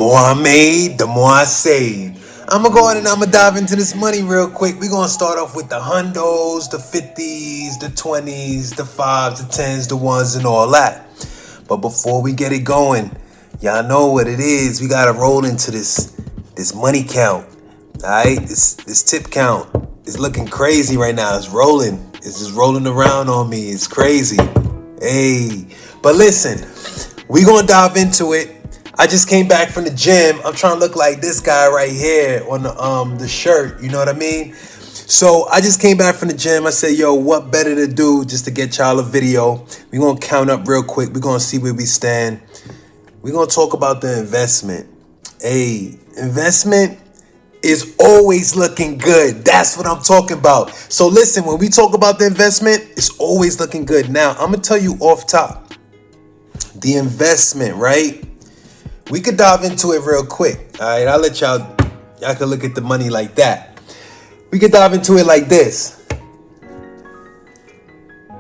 more I made, the more I saved. I'm gonna go ahead and I'm gonna dive into this money real quick. We're gonna start off with the hundos, the 50s, the 20s, the 5s, the 10s, the 1s, and all that. But before we get it going, y'all know what it is. We gotta roll into this money count. Alright? This tip count is looking crazy right now. It's rolling. It's just rolling around on me. It's crazy. Hey. But listen, we gonna dive into it. I just came back from the gym. I'm trying to look like this guy right here on the shirt. You know what I mean? So I just came back from the gym. I said, yo, what better to do just to get y'all a video? We're going to count up real quick. We're going to see where we stand. We're going to talk about the investment. Hey, investment is always looking good. That's what I'm talking about. So listen, when we talk about the investment, it's always looking good. Now, I'm going to tell you off top, the investment, right? We could dive into it real quick. All right, I'll let y'all can look at the money like that. We could dive into it like this.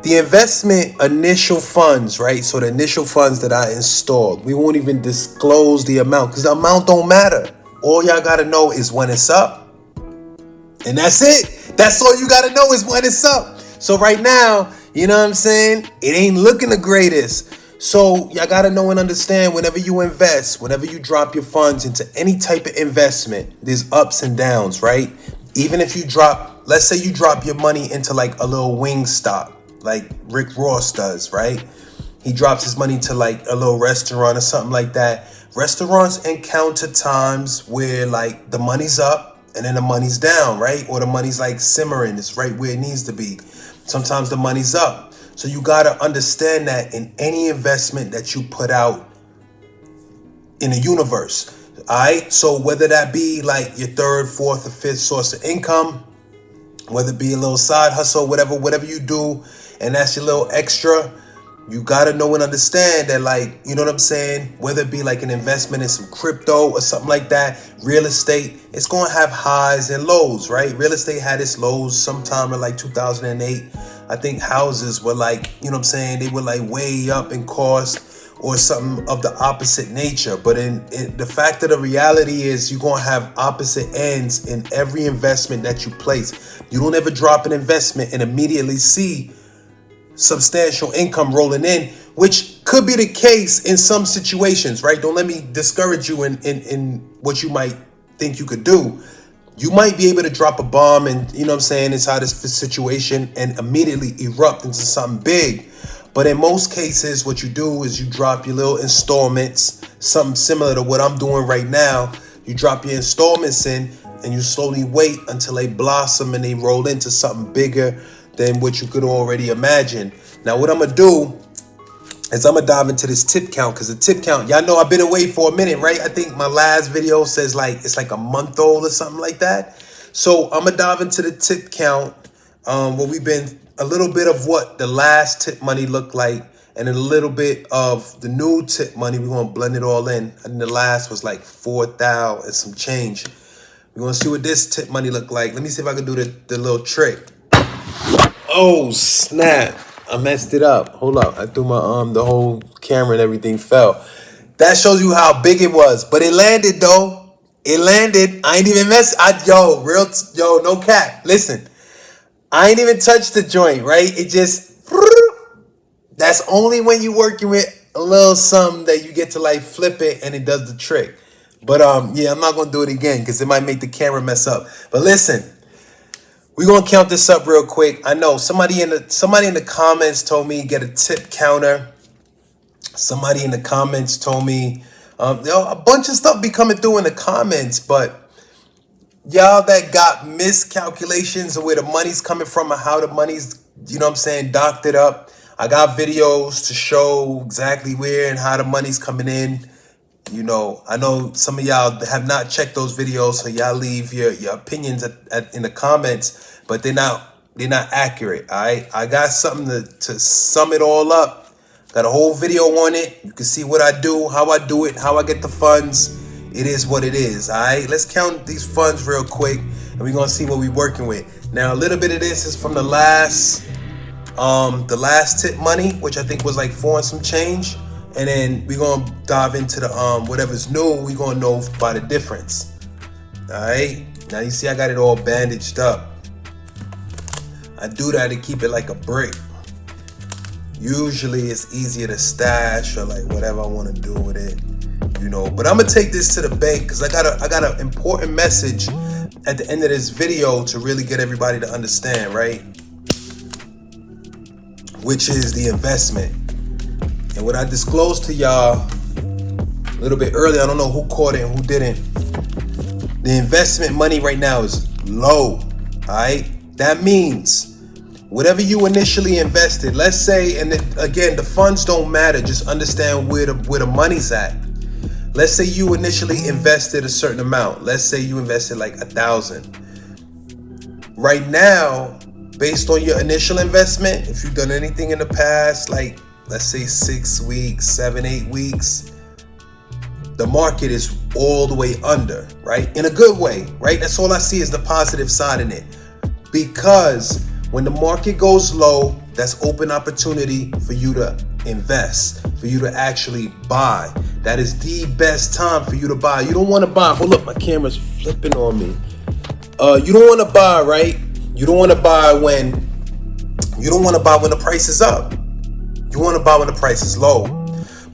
The investment initial funds, right? So the initial funds that I installed, we won't even disclose the amount because the amount don't matter. All y'all got to know is when it's up. And that's it. That's all you got to know is when it's up. So right now, you know what I'm saying? It ain't looking the greatest. So y'all got to know and understand whenever you invest, whenever you drop your funds into any type of investment, there's ups and downs, right? Even if you drop, let's say you drop your money into like a little Wingstop, like Rick Ross does, right? He drops his money to like a little restaurant or something like that. Restaurants encounter times where like the money's up and then the money's down, right? Or the money's like simmering, it's right where it needs to be. Sometimes the money's up. So you got to understand that in any investment that you put out in the universe. All right. So whether that be like your third, fourth, or fifth source of income, whether it be a little side hustle, whatever you do, and that's your little extra, you got to know and understand that, like, you know what I'm saying? Whether it be like an investment in some crypto or something like that, real estate, it's going to have highs and lows, right? Real estate had its lows sometime in like 2008. I think houses were like, you know what I'm saying? They were like way up in cost or something of the opposite nature. But in the fact of the reality is you're going to have opposite ends in every investment that you place. You don't ever drop an investment and immediately see substantial income rolling in, which could be the case in some situations, right? Don't let me discourage you in what you might think you could do. You might be able to drop a bomb and, you know what I'm saying, inside this situation and immediately erupt into something big. But in most cases, what you do is you drop your little installments, something similar to what I'm doing right now. You drop your installments in and you slowly wait until they blossom and they roll into something bigger than what you could already imagine. Now, what I'm going to do is I'm going to dive into this tip count, because the tip count, y'all know I've been away for a minute, right? I think my last video says like it's like a month old or something like that. So I'm going to dive into the tip count, where we've been a little bit of what the last tip money looked like and a little bit of the new tip money. We're going to blend it all in. And the last was like 4,000 and some change. We're going to see what this tip money looked like. Let me see if I can do the little trick. Oh, snap. I messed it up. Hold up. I threw my the whole camera and everything fell. That shows you how big it was. But it landed though. It landed. I ain't even mess. Yo, no cap. Listen. I ain't even touched the joint, right? It just, that's only when you working with a little something that you get to like flip it and it does the trick. But yeah, I'm not gonna do it again because it might make the camera mess up. But listen. We're going to count this up real quick. I know somebody in the comments told me get a tip counter. Somebody in the comments told me a bunch of stuff be coming through in the comments, but y'all that got miscalculations of where the money's coming from and how the money's, you know what I'm saying, doctored up. I got videos to show exactly where and how the money's coming in. You know, I know some of y'all have not checked those videos, so y'all leave your opinions in the comments, but they're not accurate. All right, I got something to sum it all up. Got a whole video on it. You can see what I do, how I do it, how I get the funds. It is what it is. All right, let's count these funds real quick, and we're gonna see what we're working with. Now, a little bit of this is from the last tip money, which I think was like 4 and some change. And then we're gonna dive into the whatever's new, we're gonna know by the difference. Alright? Now you see I got it all bandaged up. I do that to keep it like a brick. Usually it's easier to stash or like whatever I want to do with it, you know. But I'm gonna take this to the bank because I got an important message at the end of this video to really get everybody to understand, right? Which is the investment. And what I disclosed to y'all a little bit earlier, I don't know who caught it and who didn't. The investment money right now is low, all right? That means whatever you initially invested, let's say, and again, the funds don't matter, just understand where the money's at. Let's say you initially invested a certain amount. Let's say you invested like 1,000. Right now, based on your initial investment, if you've done anything in the past, like let's say 6 weeks, 7, 8 weeks, the market is all the way under, right? In a good way, right? That's all I see is the positive side in it. Because when the market goes low, that's open opportunity for you to invest, for you to actually buy. That is the best time for you to buy. You don't want to buy. Hold up, my camera's flipping on me. You don't want to buy, right? You don't want to buy when the price is up. You want to buy when the price is low.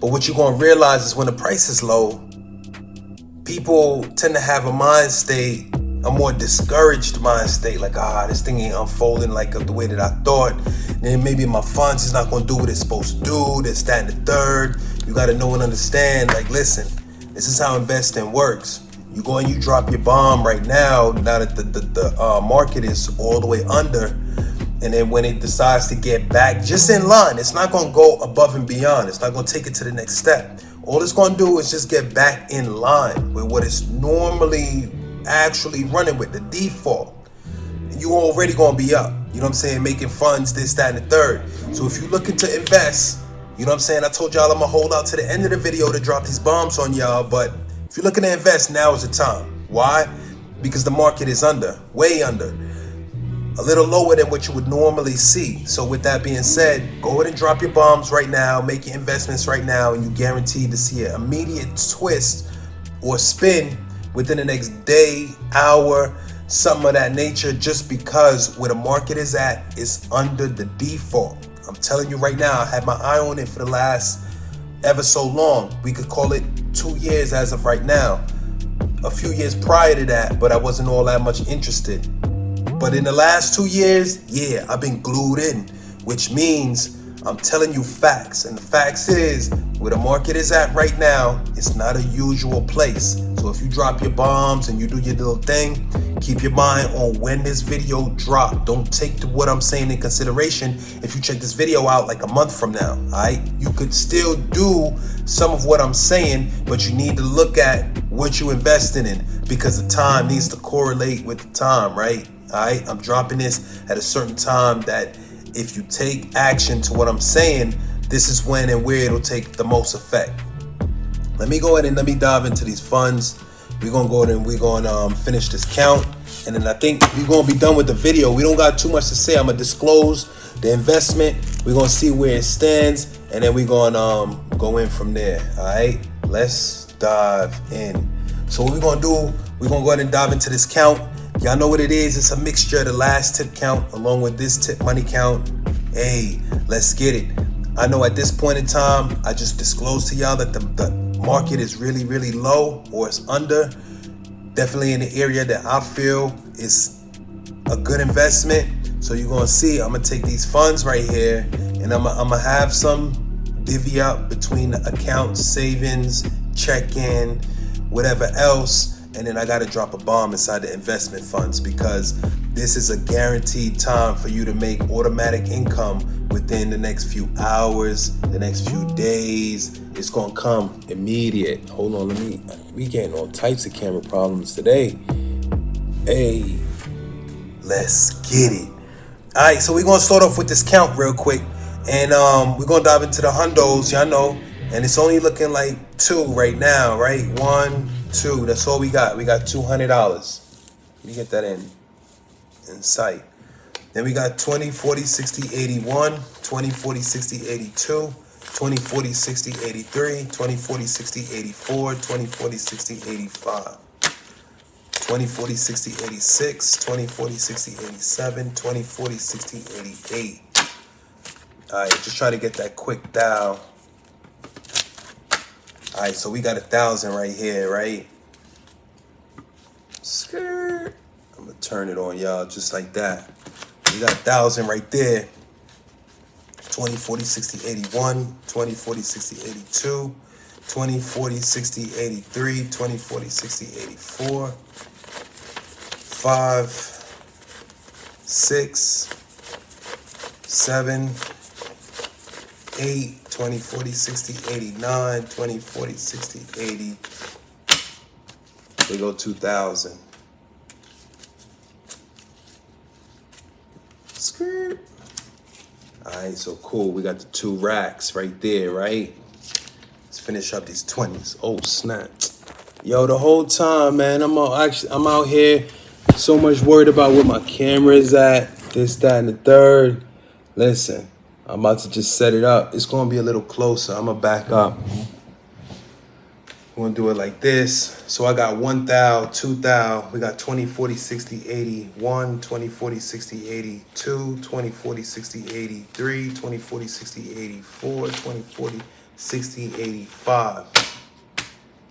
But what you're going to realize is when the price is low, people tend to have a mind state, a more discouraged mind state, like, this thing ain't unfolding like the way that I thought. And then maybe my funds is not going to do what it's supposed to do. This, that, and the third. You got to know and understand, like, listen, this is how investing works. You go and you drop your bomb right now that the market is all the way under. And then when it decides to get back just in line, it's not going to go above and beyond. It's not going to take it to the next step. All it's going to do is just get back in line with what it's normally actually running with, the default. You already going to be up. You know what I'm saying? Making funds, this, that, and the third. So if you're looking to invest, you know what I'm saying? I told y'all I'm going to hold out to the end of the video to drop these bombs on y'all. But if you're looking to invest, now is the time. Why? Because the market is under, way under. A little lower than what you would normally see. So with that being said, go ahead and drop your bombs right now, make your investments right now, and you guaranteed to see an immediate twist or spin within the next day, hour, something of that nature, just because where the market is at is under the default. I'm telling you right now, I had my eye on it for the last ever so long. We could call it 2 years as of right now. A few years prior to that, but I wasn't all that much interested. But in the last 2 years, yeah, I've been glued in, which means I'm telling you facts. And the facts is where the market is at right now, it's not a usual place. So if you drop your bombs and you do your little thing, keep your mind on when this video dropped. Don't take what I'm saying in consideration if you check this video out like a month from now, all right? You could still do some of what I'm saying, but you need to look at what you're investing in because the time needs to correlate with the time, right? All right, I'm dropping this at a certain time that if you take action to what I'm saying, this is when and where it'll take the most effect. Let me go ahead and let me dive into these funds. We're going to go ahead and we're going to finish this count. And then I think we're going to be done with the video. We don't got too much to say. I'm going to disclose the investment. We're going to see where it stands. And then we're going to go in from there. All right, let's dive in. So what we're going to do, we're going to go ahead and dive into this count. Y'all know what it is. It's a mixture of the last tip count along with this tip money count. Hey, let's get it. I know at this point in time, I just disclosed to y'all that the market is really, really low or it's under. Definitely in the area that I feel is a good investment. So you're going to see, I'm going to take these funds right here and I'm going to have some divvy up between the accounts, savings, check-in, whatever else. And then I got to drop a bomb inside the investment funds because this is a guaranteed time for you to make automatic income within the next few hours, the next few days. It's going to come immediate. Hold on, we getting all types of camera problems today. Hey, let's get it. All right, so we're going to start off with this count real quick. And we're going to dive into the hundos, y'all know. And it's only looking like 2 right now, right? 1, 2, that's all we got. We got $200. Let me get that in sight. Then we got 20, 40, 60, 81, 20, 40, 60, 82. 20, 40, 60, 83, 20, 40, 60, 84, 20, 40, 60, 85, 20, 40, 60, 86, 20, 40, 60, 87, 20, 40, 60, 88. All right, just try to get that quick dial. All right, so we got 1,000 right here, right? Skirt. I'm gonna turn it on, y'all, just like that. We got 1,000 right there. 20, 40, 60, 81, 20, 40, 60, 82, 20, 40, 60, 83, 20, 40, 60, 84, 5, 6, 7, 8, 20, 40, 60, 89, 20, 40, 60, 80. We go 2,000. Skirt. All right, so cool. We got the 2 racks right there, right? Let's finish up these 20s. Oh, snap. Yo, the whole time, man, I'm out here so much worried about where my camera is at, this, that, and the third. Listen, I'm about to just set it up. It's going to be a little closer. I'm going to back up. We're going to do it like this. So I got 1 thou, 2 thou. We got 20, 40, 60, 81, 20, 40, 60, 82, 20, 40, 60, 83, 20, 40, 60, 84, 20, 40, 60, 85,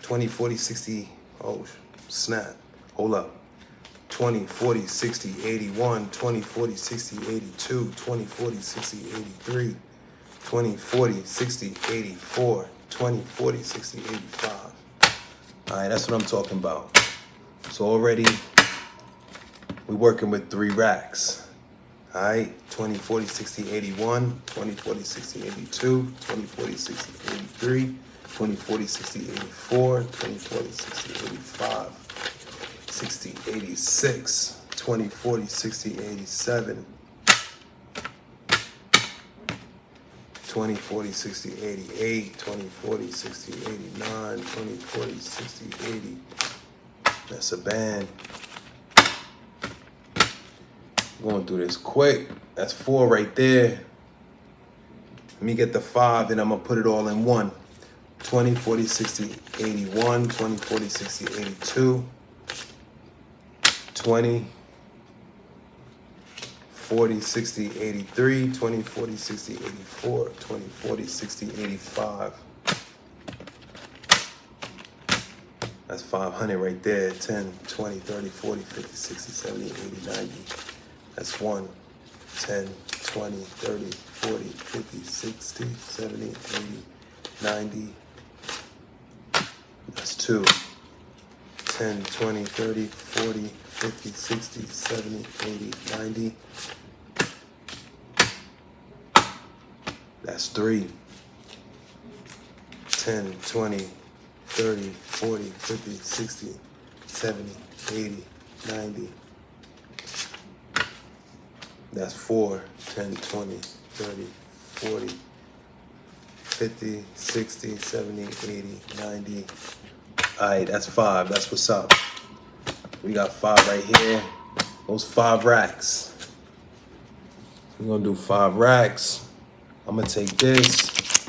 20, 40, 60, oh, snap. Hold up. 20, 40, 60, 81, 20, 40, 60, 82, 20, 40, 60, 83, 20, 40, 60, 84, 20, 40, 60, 85. All right, that's what I'm talking about. So already we're working with 3 racks. All right, 20, 40, 60, 81, 20, 40, 60, 82, 20, 40, 60, 83, 20, 40, 60, 84, 20, 40, 60, 85, 60, 86, 20, 40, 60, 87, 20, 40, 60, 88, 20, 40, 60, 89, 20, 40, 60, 80. That's a band. Going through this quick. That's 4 right there. Let me get the 5 and I'm going to put it all in one. 20, 40, 60, 81, 20, 40, 60, 82, 20, 40, 60, 83, 20, 40, 60, 84, 20, 40, 60, 85. That's 500 right there. 10, 20, 30, 40, 50, 60, 70, 80, 90. That's 1. 10, 20, 30, 40, 50, 60, 70, 80, 90. That's 2. 10, 20, 30, 40, 50, 60, 70, 80, 90. That's 3. 10, 20, 30, 40, 50, 60, 70, 80, 90. That's 4. 10, 20, 30, 40, 50, 60, 70, 80, 90. All right, that's 5. That's what's up. We got 5 right here. Those 5 racks. We're going to do 5 racks. I'm going to take this.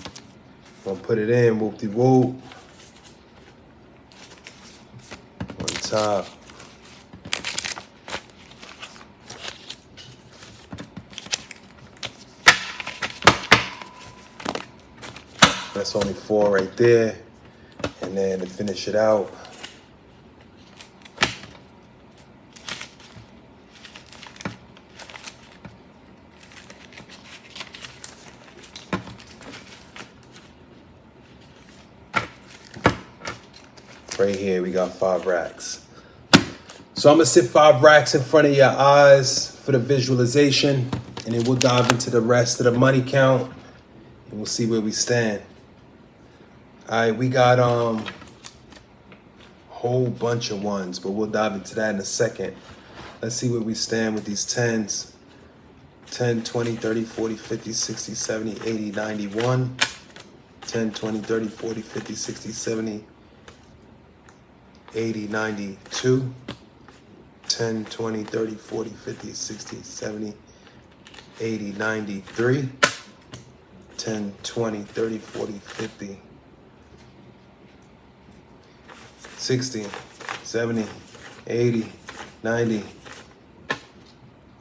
I'm going to put it in. Whoop-de-whoop. On top. That's only 4 right there. And then to finish it out, right here we got 5 racks. So I'm gonna sit 5 racks in front of your eyes for the visualization, and then we'll dive into the rest of the money count, and we'll see where we stand. All right, we got whole bunch of ones, but we'll dive into that in a second. Let's see where we stand with these 10s. 10, 20, 30, 40, 50, 60, 70, 80, 91. 10, 20, 30, 40, 50, 60, 70, 80, 92. 10, 20, 30, 40, 50, 60, 70, 80, 93. 10, 20, 30, 40, 50, 60, 70, 80, 90.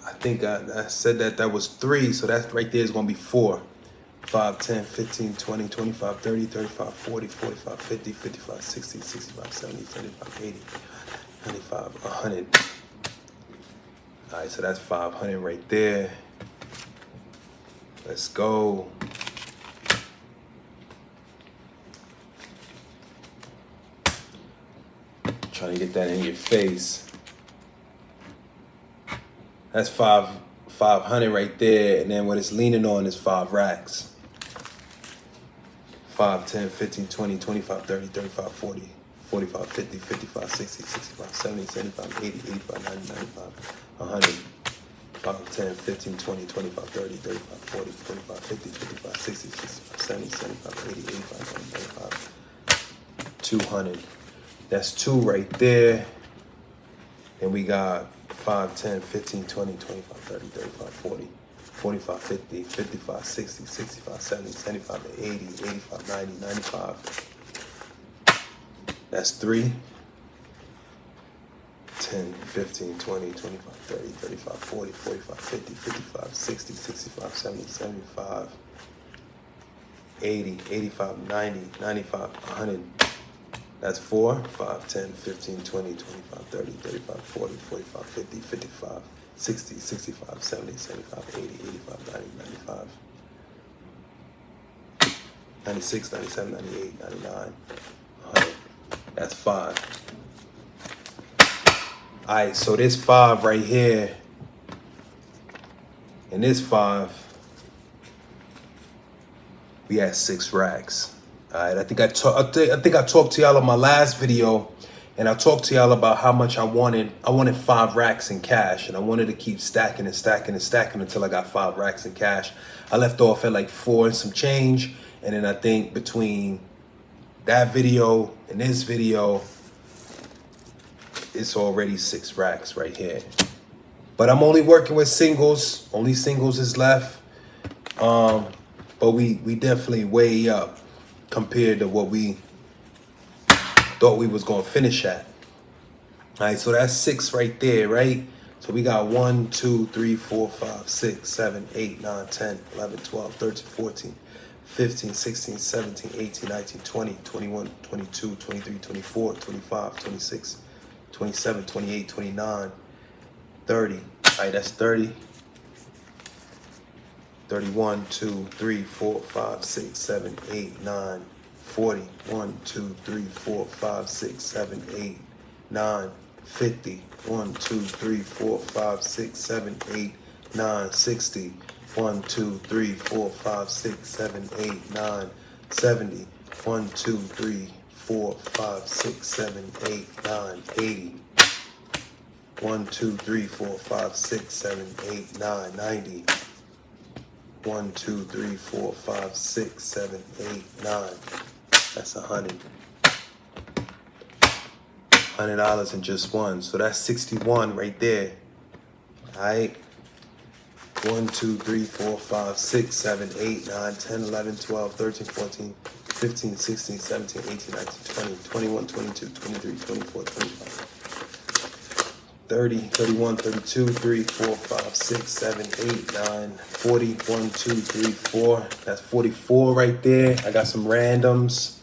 I think I said that was 3, so that right there is going to be 4. 5, 10, 15, 20, 25, 30, 35, 40, 45, 50, 55, 60, 65, 70, 75, 80, 95, 100. All right, so that's 500 right there. Let's go. Trying to get that in your face. That's 500 right there, and then what it's leaning on is 5 racks. 5, 10, 15, 20, 25, 30, 35, 40, 45, 50, 55, 60, 65, 70, 75, 80, 85, 90, 95, 100. 5, 10, 15, 20, 25, 30, 35, 40, 45, 50, 55, 60, 65, 70, 75, 80, 85, 90, 95, 200. That's 2 right there. And we got 5, 10, 15, 20, 25, 30, 35, 40, 45, 50, 55, 60, 65, 70, 75, 80, 85, 90, 95. That's 3. 10, 15, 20, 25, 30, 35, 40, 45, 50, 55, 60, 65, 70, 75, 80, 85, 90, 95, 100. That's 4. 5, 10, 15, 20, 25, 30, 35, 40, 45, 50, 55, 60, 65, 70, 75, 80, 85, 90, 95, 96, 97, 98, 99, 100. That's 5. All right, so this 5 right here, and this 5, we had 6 racks. All right, I think I talked to y'all on my last video, and I talked to y'all about how much I wanted. I wanted 5 racks in cash, and I wanted to keep stacking and stacking and stacking until I got 5 racks in cash. I left off at like 4 and some change, and then I think between that video and this video, it's already 6 racks right here. But I'm only working with singles. Only singles is left. But we definitely way up compared to what we thought we was gonna finish at. All right, so that's 6 right there, right? So we got 1, 2, 3, 4, 5, 6, 7, 8, 9, 10, 11, 12, 13, 14, 15, 16, 17, 18, 19, 20, 21, 22, 23, 24, 25, 26, 27, 28, 29, 30. All right, that's 30. 31, 2, 3, 4, 5, 6, 7, 8, 9, 40. 1, 2, 3, 4, 5, 6, 7, 8, 9, 50. 1, 2, 3, 4, 5, 6, 7, 8, 9, 60. 1, 2, 3, 4, 5, 6, 7, 8, 9, 70. 1, 2, 3, 4, 5, 6, 7, 8, 9, 80. 1, 2, 3, 4, 5, 6, 7, 8, 9, 90. 1, 2, 3, 4, 5, 6, 7, 8, 9. That's 100. $100 in just one. So that's 61 right there. All right. 1, 2, 3, 4, 5, 6, 7, 8, 9, 10, 11, 12, 13, 14, 15, 16, 17, 18, 19, 20, 21, 22, 23, 24, 25. 30, 31, 32, 3, 4, 5, 6, 7, 8, 9, 40, 1, 2, 3, 4. That's 44 right there. I got some randoms.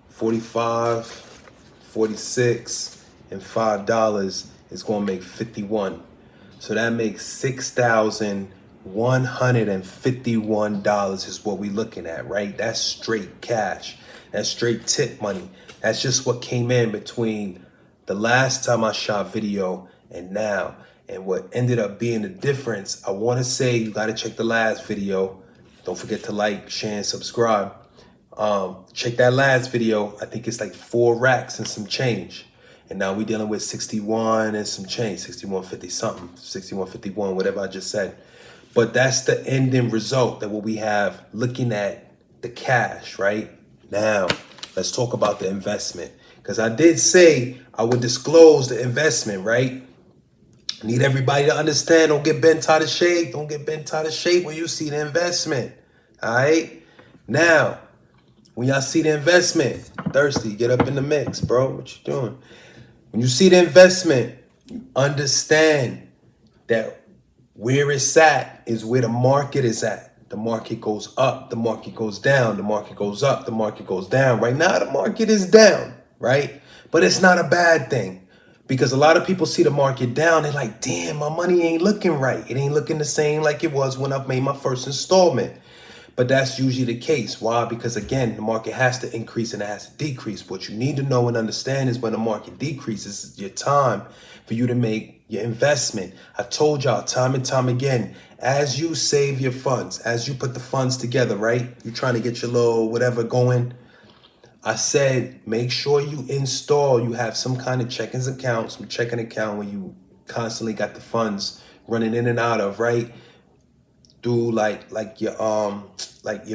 45, 46, and $5 is going to make 51. So that makes $6,151 is what we're looking at, right? That's straight cash. That's straight tip money. That's just what came in between the last time I shot video and now. And what ended up being the difference, I want to say you got to check the last video. Don't forget to like, share, and subscribe. Check that last video. I think it's like 4 racks and some change. And now we're dealing with 61 and some change, 61.50 something, 61.51, whatever I just said. But that's the ending result that what we have looking at the cash, right? Now, let's talk about the investment. Because I did say I would disclose the investment, right? Need everybody to understand, don't get bent out of shape. Don't get bent out of shape when you see the investment. All right. Now, when y'all see the investment, Thirsty, get up in the mix, bro. What you doing? When you see the investment, you understand that where it's at is where the market is at. The market goes up, the market goes down, the market goes up, the market goes down. Right now, the market is down, right? But it's not a bad thing because a lot of people see the market down. They're like, damn, my money ain't looking right. It ain't looking the same like it was when I made my first installment. But that's usually the case. Why? Because again, the market has to increase and it has to decrease. What you need to know and understand is when the market decreases, it's your time for you to make your investment. I told y'all time and time again, as you save your funds, as you put the funds together, right? You're trying to get your little whatever going. I said, make sure you have some kind of checking account where you constantly got the funds running in and out of, right? Do like your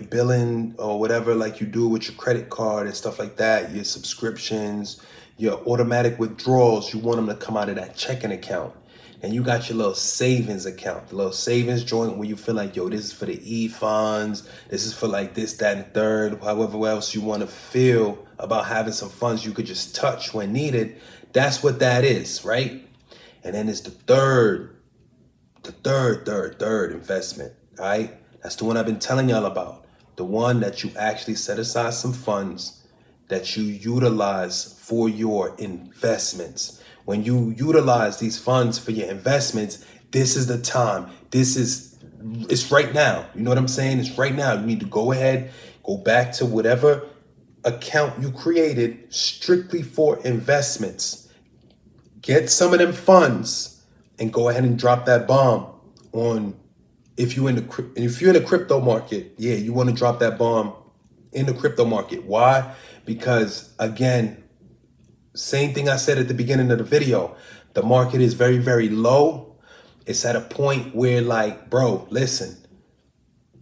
billing or whatever, like you do with your credit card and stuff like that, your subscriptions, your automatic withdrawals, you want them to come out of that checking account. And you got your little savings account, the little savings joint where you feel like, yo, this is for the e-funds, this is for like this, that, and third, however else you want to feel about having some funds you could just touch when needed. That's what that is, right? And then it's the third investment, all right? That's the one I've been telling y'all about. The one that you actually set aside some funds that you utilize for your investments. When you utilize these funds for your investments, this is the time. It's right now. You know what I'm saying? It's right now. You need to go ahead, go back to whatever account you created strictly for investments. Get some of them funds and go ahead and drop that bomb on, if you're in the crypto market, yeah, you want to drop that bomb in the crypto market. Why? Because again, same thing I said at the beginning of the video, the market is very, very low. It's at a point where like, bro, listen,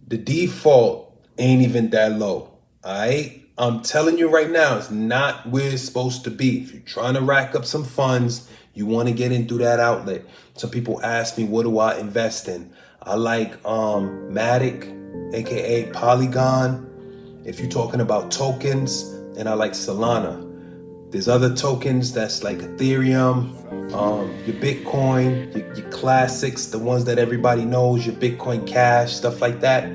the default ain't even that low, all right? I'm telling you right now, it's not where it's supposed to be. If you're trying to rack up some funds, you want to get into that outlet. Some people ask me, what do I invest in? I like Matic, aka Polygon, if you're talking about tokens, and I like Solana. There's other tokens that's like Ethereum, your Bitcoin, your classics, the ones that everybody knows, your Bitcoin Cash, stuff like that.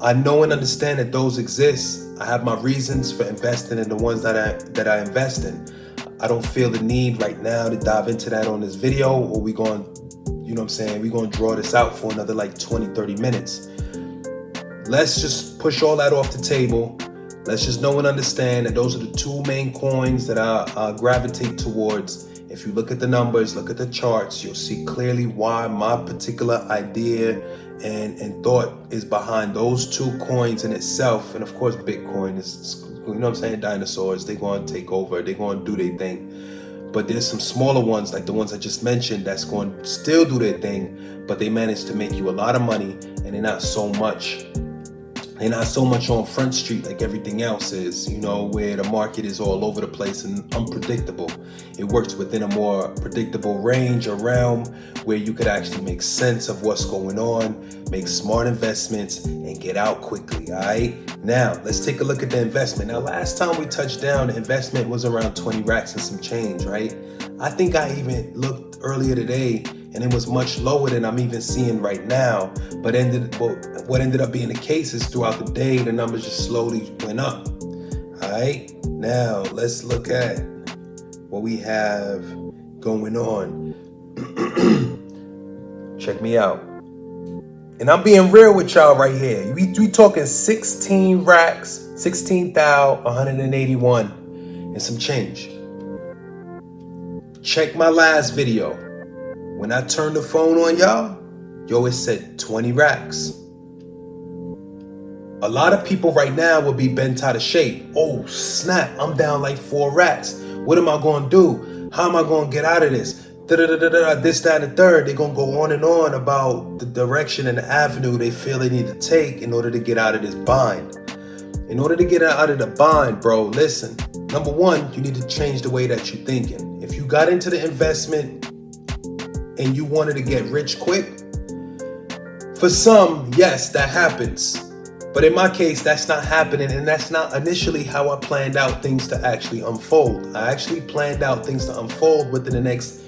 I know and understand that those exist. I have my reasons for investing in the ones that I invest in. I don't feel the need right now to dive into that on this video, or we're going to draw this out for another like 20, 30 minutes. Let's just push all that off the table. Let's just know and understand that those are the two main coins that I gravitate towards. If you look at the numbers, look at the charts, you'll see clearly why my particular idea and thought is behind those two coins in itself. And of course, Bitcoin is, dinosaurs, they're going to take over, they're going to do their thing. But there's some smaller ones, like the ones I just mentioned, that's going to still do their thing, but they manage to make you a lot of money, and they're not so much on Front Street like everything else is, where the market is all over the place and unpredictable. It works within a more predictable range or realm where you could actually make sense of what's going on, make smart investments, and get out quickly, all right? Now, let's take a look at the investment. Now, last time we touched down, the investment was around 20 racks and some change, right? I think I even looked earlier today, and it was much lower than I'm even seeing right now. But what ended up being the case is throughout the day, the numbers just slowly went up. All right, now let's look at what we have going on. Check me out. And I'm being real with y'all right here. We talking 16 racks, 16,181 and some change. Check my last video. When I turned the phone on y'all, it said 20 racks. A lot of people right now will be bent out of shape. Oh snap, I'm down like 4 racks. What am I going to do? How am I going to get out of this? This, that, and the third. They're going to go on and on about the direction and the avenue they feel they need to take in order to get out of this bind. In order to get out of the bind, bro, listen. Number one, you need to change the way that you're thinking. If you got into the investment and you wanted to get rich quick, for some, yes, that happens. But in my case, that's not happening, and that's not initially how I planned out things to actually unfold. I actually planned out things to unfold within the next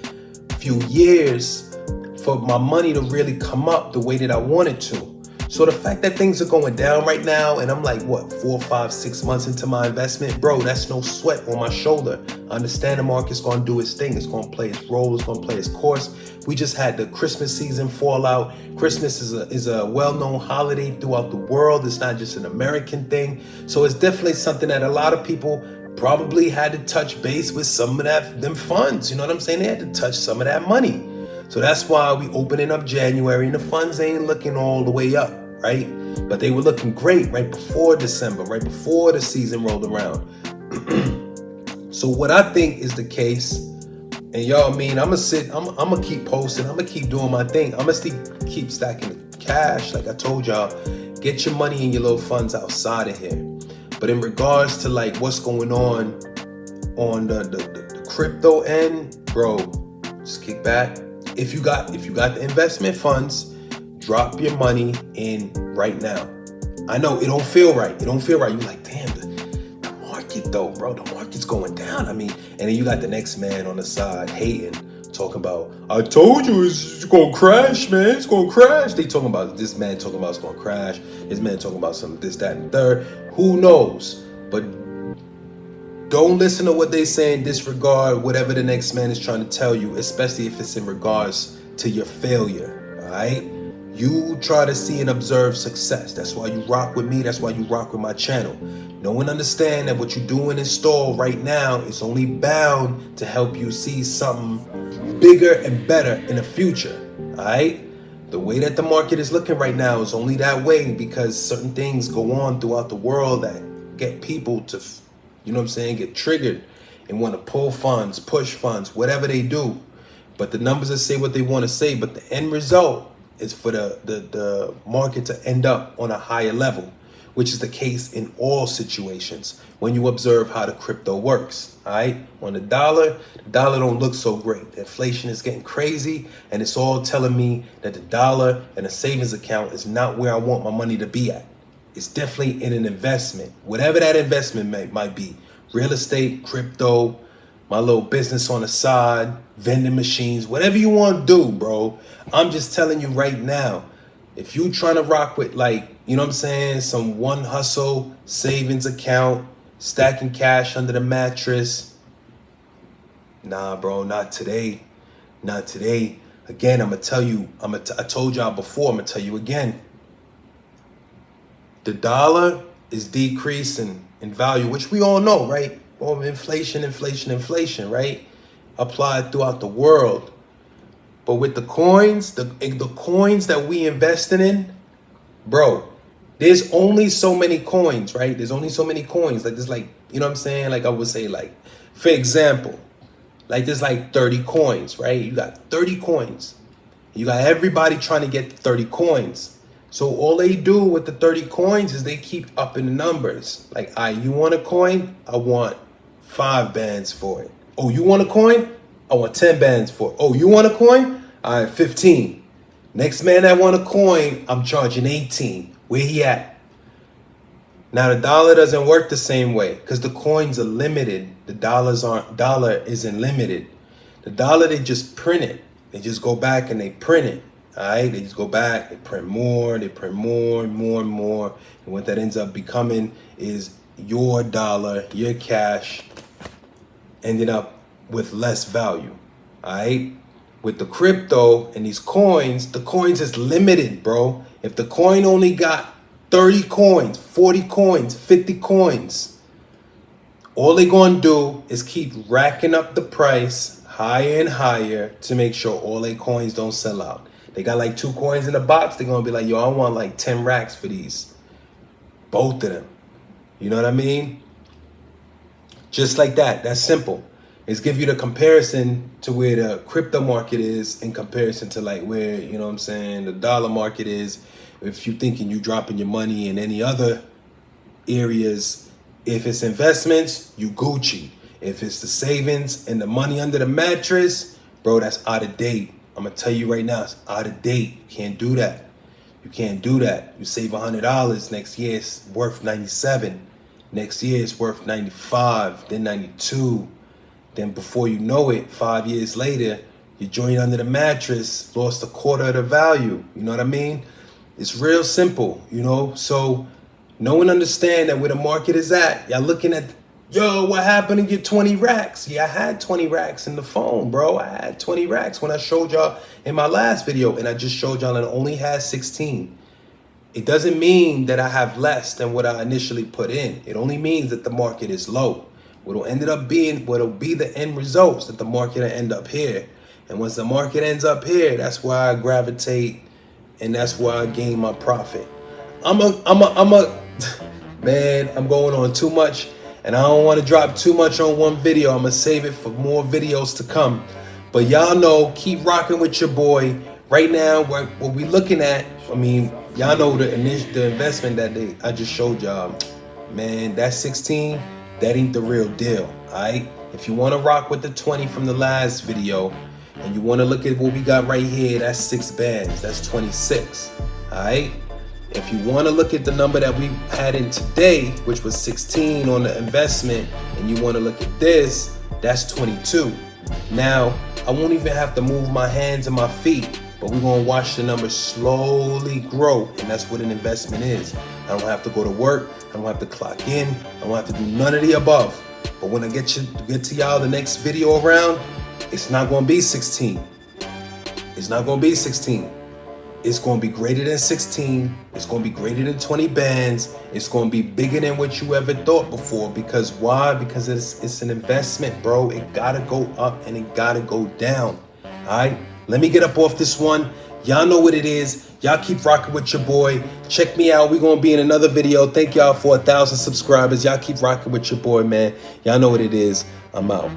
few years for my money to really come up the way that I wanted to. So the fact that things are going down right now, and I'm like, what, 4, 5, 6 months into my investment, bro, that's no sweat on my shoulder. I understand the market's going to do its thing. It's going to play its role. It's going to play its course. We just had the Christmas season fallout. Christmas is a well-known holiday throughout the world. It's not just an American thing. So it's definitely something that a lot of people probably had to touch base with some of them funds. You know what I'm saying? They had to touch some of that money. So that's why we opening up January, and the funds ain't looking all the way up, right? But they were looking great right before December, right before the season rolled around. So what I think is the case, and y'all, I'm gonna keep posting, I'm gonna keep doing my thing, I'm gonna keep stacking the cash. Like I told y'all, get your money in your little funds outside of here. But in regards to like what's going on the crypto end, bro, just kick back. If you got the investment funds, drop your money in right now. I know it don't feel right. You're like, damn, the market though, bro. The market's going down. I mean, and then you got the next man on the side hating, talking about, I told you it's gonna crash, man. It's gonna crash. They talking about this man talking about it's gonna crash. This man talking about some this, that, and third. Who knows? But don't listen to what they say, disregard whatever the next man is trying to tell you, especially if it's in regards to your failure, all right? You try to see and observe success. That's why you rock with me. That's why you rock with my channel. Know and understand that what you're doing in store right now is only bound to help you see something bigger and better in the future, all right? The way that the market is looking right now is only that way because certain things go on throughout the world that get people to, you know what I'm saying, get triggered and want to pull funds, push funds, whatever they do. But the numbers will say what they want to say, but the end result is for the market to end up on a higher level, which is the case in all situations when you observe how the crypto works, all right? On the dollar don't look so great. The inflation is getting crazy, and it's all telling me that the dollar and a savings account is not where I want my money to be at. It's definitely in an investment, whatever that investment might be. Real estate, crypto, my little business on the side, vending machines, whatever you want to do, bro. I'm just telling you right now, if you trying to rock with like, you know what I'm saying, some one hustle savings account, stacking cash under the mattress, nah, bro, not today. Not today. Again, I'm going to tell you, I told y'all before, I'm going to tell you again. The dollar is decreasing in value, which we all know, right? All inflation, right? Applied throughout the world. But with the coins, the coins that we invested in, bro, there's only so many coins, right? There's only so many coins. Like there's like, you know what I'm saying? Like I would say like, for example, like there's like 30 coins, right? You got 30 coins. You got everybody trying to get 30 coins. So all they do with the 30 coins is they keep upping the numbers. Like, you want a coin? I want 5 bands for it. Oh, you want a coin? I want 10 bands for it. Oh, you want a coin? All right, 15. Next man that want a coin, I'm charging 18. Where he at? Now the dollar doesn't work the same way because the coins are limited. The dollar isn't limited. The dollar, they just print it. They just go back and they print it. All right, they just go back, they print more, more and more. And what that ends up becoming is your dollar, your cash, ending up with less value. All right, with the crypto and these coins, the coins is limited, bro. If the coin only got 30 coins, 40 coins, 50 coins, all they gonna do is keep racking up the price higher and higher to make sure all their coins don't sell out. They got like 2 coins in the box. They're going to be like, yo, I want like 10 racks for these. Both of them. You know what I mean? Just like that. That's simple. It's give you the comparison to where the crypto market is in comparison to like where, you know what I'm saying, the dollar market is. If you're thinking you dropping your money in any other areas, if it's investments, you Gucci. If it's the savings and the money under the mattress, bro, that's out of date. I'm going to tell you right now, it's out of date. You can't do that. You can't do that. You save $100, next year it's worth 97. Next year it's worth 95, then 92. Then before you know it, 5 years later, you join under the mattress, lost a quarter of the value. You know what I mean? It's real simple, you know? So know and understand that where the market is at. Y'all looking at, yo, what happened to your 20 racks? Yeah, I had 20 racks in the phone, bro. I had 20 racks when I showed y'all in my last video, and I just showed y'all that I only had 16. It doesn't mean that I have less than what I initially put in. It only means that the market is low. What'll be the end results, that the market will end up here. And once the market ends up here, that's why I gravitate, and that's why I gain my profit. Man, I'm going on too much, and I don't want to drop too much on one video. I'm gonna save it for more videos to come. But y'all know, keep rocking with your boy. Right now, what we looking at, I mean, y'all know the investment that I just showed y'all. Man, that 16, that ain't the real deal, all right? If you want to rock with the 20 from the last video, and you want to look at what we got right here, that's 6 bands, that's 26, all right? If you want to look at the number that we had in today, which was 16 on the investment, and you want to look at this, that's 22. Now, I won't even have to move my hands and my feet, but we're going to watch the numbers slowly grow, and that's what an investment is. I don't have to go to work. I don't have to clock in. I don't have to do none of the above. But when I get to y'all the next video around, it's not going to be 16. It's not going to be 16. It's going to be greater than 16. It's going to be greater than 20 bands. It's going to be bigger than what you ever thought before. Because why? Because it's an investment, bro. It got to go up and it got to go down. All right? Let me get up off this one. Y'all know what it is. Y'all keep rocking with your boy. Check me out. We're going to be in another video. Thank y'all for 1,000 subscribers. Y'all keep rocking with your boy, man. Y'all know what it is. I'm out.